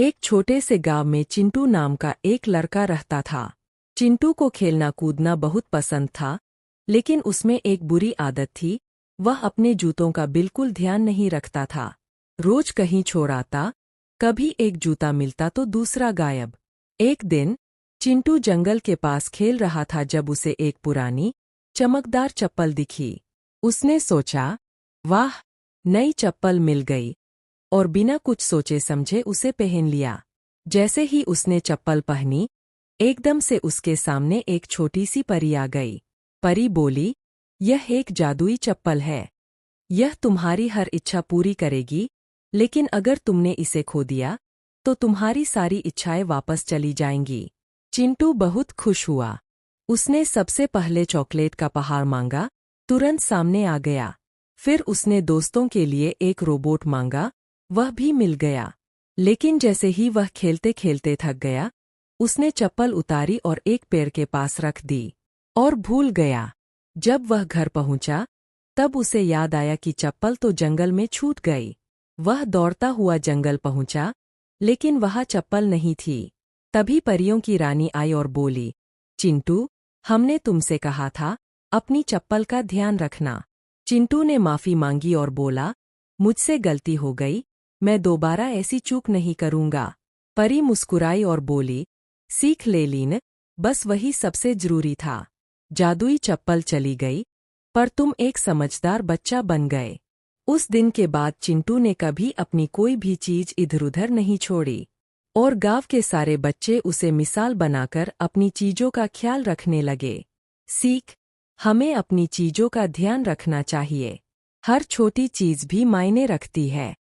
एक छोटे से गांव में चिंटू नाम का एक लड़का रहता था। चिंटू को खेलना कूदना बहुत पसंद था, लेकिन उसमें एक बुरी आदत थी। वह अपने जूतों का बिल्कुल ध्यान नहीं रखता था। रोज कहीं छोड़ आता, कभी एक जूता मिलता तो दूसरा गायब। एक दिन चिंटू जंगल के पास खेल रहा था जब उसे एक पुरानी चमकदार चप्पल दिखी। उसने सोचा, वाह, नई चप्पल मिल गई, और बिना कुछ सोचे समझे उसे पहन लिया। जैसे ही उसने चप्पल पहनी, एकदम से उसके सामने एक छोटी सी परी आ गई। परी बोली, यह एक जादुई चप्पल है। यह तुम्हारी हर इच्छा पूरी करेगी, लेकिन अगर तुमने इसे खो दिया तो तुम्हारी सारी इच्छाएं वापस चली जाएंगी। चिंटू बहुत खुश हुआ। उसने सबसे पहले चॉकलेट का पहाड़ मांगा, तुरंत सामने आ गया। फिर उसने दोस्तों के लिए एक रोबोट मांगा, वह भी मिल गया। लेकिन जैसे ही वह खेलते खेलते थक गया, उसने चप्पल उतारी और एक पेड़ के पास रख दी और भूल गया। जब वह घर पहुंचा, तब उसे याद आया कि चप्पल तो जंगल में छूट गई। वह दौड़ता हुआ जंगल पहुंचा, लेकिन वहां चप्पल नहीं थी। तभी परियों की रानी आई और बोली, चिंटू, हमने तुमसे कहा था, अपनी चप्पल का ध्यान रखना। चिंटू ने माफी मांगी और बोला, मुझसे गलती हो गई, मैं दोबारा ऐसी चूक नहीं करूंगा। परी मुस्कुराई और बोली, सीख ले लीन, बस वही सबसे जरूरी था। जादुई चप्पल चली गई, पर तुम एक समझदार बच्चा बन गए। उस दिन के बाद चिंटू ने कभी अपनी कोई भी चीज इधर-उधर नहीं छोड़ी, और गांव के सारे बच्चे उसे मिसाल बनाकर अपनी चीजों का ख्याल रखने लगे। सीख, हमें अपनी चीजों का ध्यान रखना चाहिए। हर छोटी चीज भी मायने रखती है।